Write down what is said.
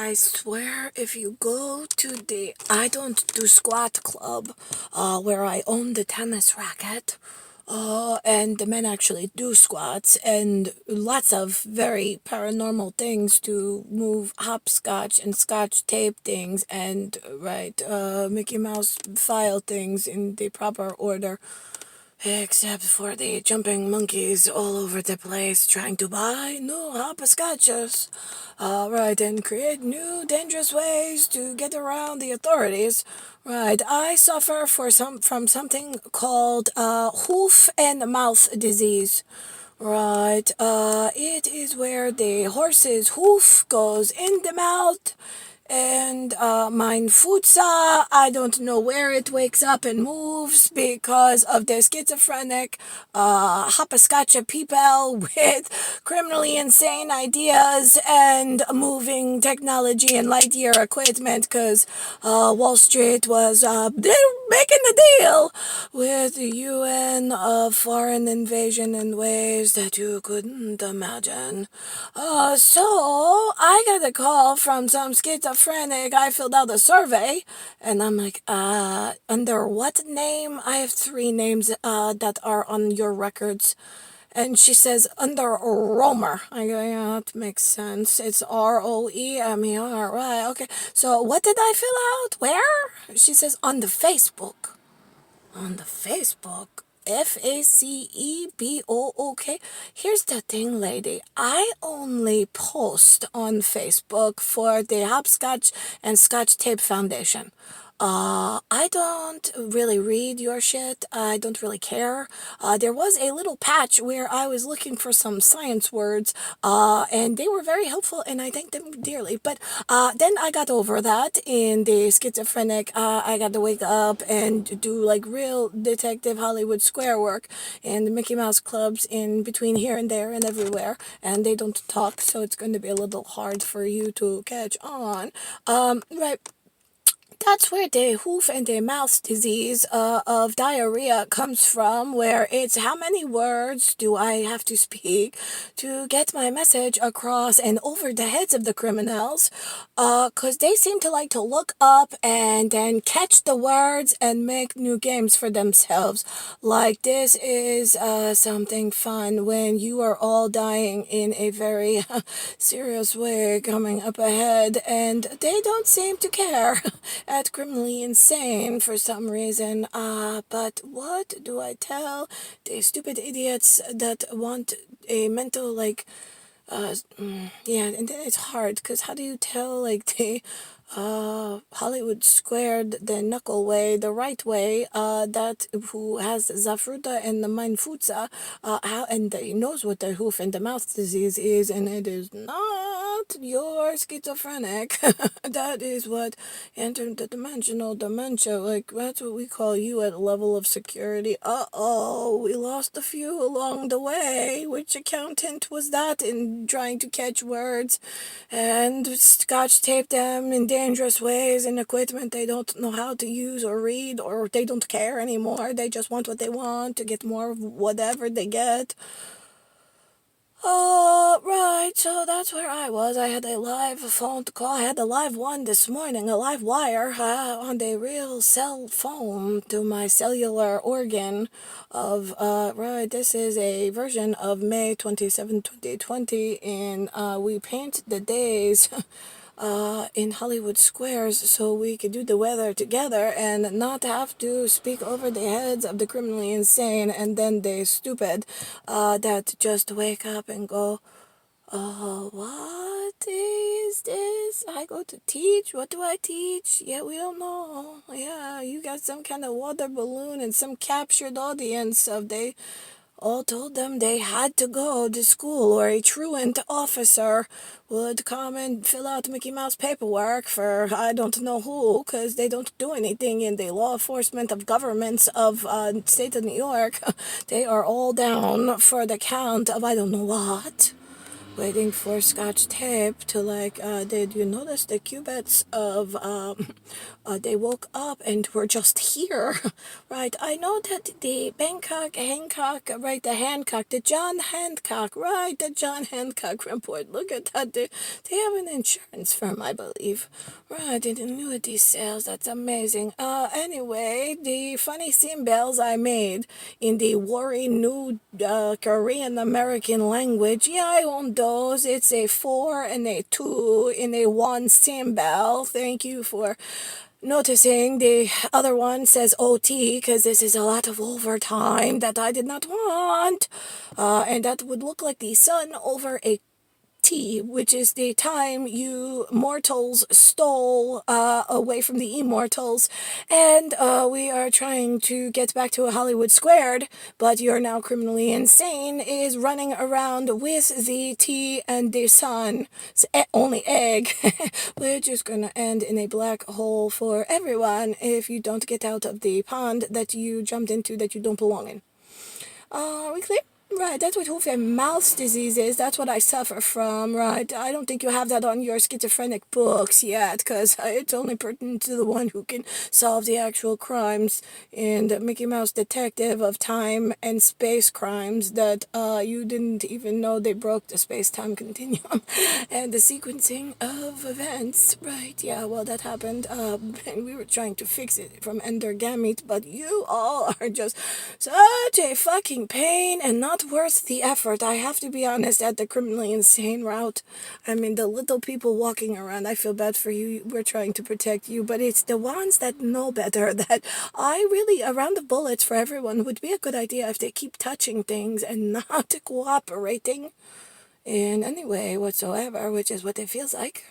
I swear if you go to the I don't do squat club, where I own the tennis racket, and the men actually do squats and lots of very paranormal things to move hopscotch and scotch tape things and Mickey Mouse file things in the proper order. Except for the jumping monkeys all over the place trying to buy new hopscotches. And create new dangerous ways to get around the authorities. Right, I suffer from something called hoof and mouth disease. Right, it is where the horse's hoof goes in the mouth and mein Futsa, I don't know where it wakes up and moves because of the schizophrenic hopscotch people with criminally insane ideas and moving technology and light year equipment because Wall Street was they're making a deal with the UN of foreign invasion in ways that you couldn't imagine. So I got a call from some schizophrenic. I filled out a survey, and I'm like, under what name? I have 3 names that are on your records. And she says, under Romer. I go, yeah, that makes sense. It's Roemer. Right, okay. So what did I fill out? Where? She says, on the Facebook. On the Facebook? Facebook. Here's the thing, lady. I only post on Facebook for the Hopscotch and Scotch Tape Foundation. I don't really read your shit. I don't really care. There was a little patch where I was looking for some science words, and they were very helpful, and I thank them dearly. But then I got over that in the schizophrenic. I got to wake up and do like real detective Hollywood square work and the Mickey Mouse clubs in between here and there and everywhere, and they don't talk, so it's going to be a little hard for you to catch on. Right. That's where the hoof and the mouth disease of diarrhea comes from, where it's how many words do I have to speak to get my message across and over the heads of the criminals, because they seem to like to look up and then catch the words and make new games for themselves. Like this is something fun when you are all dying in a very serious way coming up ahead, and they don't seem to care. At criminally insane for some reason. But what do I tell the stupid idiots that want a mental, yeah, and then it's hard, because how do you tell, like, the Hollywood squared the knuckle way, the right way, that who has Zafruta and the Mainfutza, how, and he knows what the hoof and the mouth disease is, and it is not your schizophrenic. That is what interdimensional dementia, like, that's what we call you at a level of security. Uh-oh, we lost a few along the way. Which accountant was that in trying to catch words and scotch tape them in dangerous ways in equipment they don't know how to use or read, or they don't care anymore. They just want what they want to get more of whatever they get. Right, so that's where I was. I had a live phone call. I had a live one this morning, a live wire on the real cell phone to my cellular organ of, this is a version of May 27, 2020, and we paint the days in Hollywood squares so we could do the weather together and not have to speak over the heads of the criminally insane and then the stupid that just wake up and go, oh, what is this? I go to teach? What do I teach? Yeah, we don't know. Yeah, you got some kind of water balloon and some captured audience of they all told them they had to go to school, or a truant officer would come and fill out Mickey Mouse paperwork for I don't know who, because they don't do anything in the law enforcement of governments of state of New York. They are all down for the count of I don't know what. waiting for Scotch tape to did you notice the cubits of, they woke up and were just here, right? I know that the Bangkok, Hancock, right, the Hancock, the John Hancock, right, the John Hancock report. Look at that. They have an insurance firm, I believe. Right, and annuity sales, that's amazing. Anyway, the funny cymbals I made in the Wari New Korean American language, yeah, I own those. It's a 4 and a 2 in a 1 cymbal. Thank you for noticing. The other one says OT because this is a lot of overtime that I did not want. And that would look like the sun over a T, which is the time you mortals stole away from the immortals. And we are trying to get back to a Hollywood squared, but you're now criminally insane is running around with the T and the sun. It's only egg. We're just gonna end in a black hole for everyone if you don't get out of the pond that you jumped into that you don't belong in. Are we clear? Right, that's what hoof and mouth disease is. That's what I suffer from, right? I don't think you have that on your schizophrenic books yet, because it's only pertinent to the one who can solve the actual crimes and Mickey Mouse Detective of time and space crimes that you didn't even know they broke the space-time continuum and the sequencing of events, right? Yeah, well, that happened, and we were trying to fix it from endergamete, but you all are just such a fucking pain and not worth the effort. I have to be honest, at the criminally insane route. I mean, the little people walking around, I feel bad for you. We're trying to protect you, but it's the ones that know better that I really, a round of bullets for everyone would be a good idea if they keep touching things and not cooperating in any way whatsoever, which is what it feels like.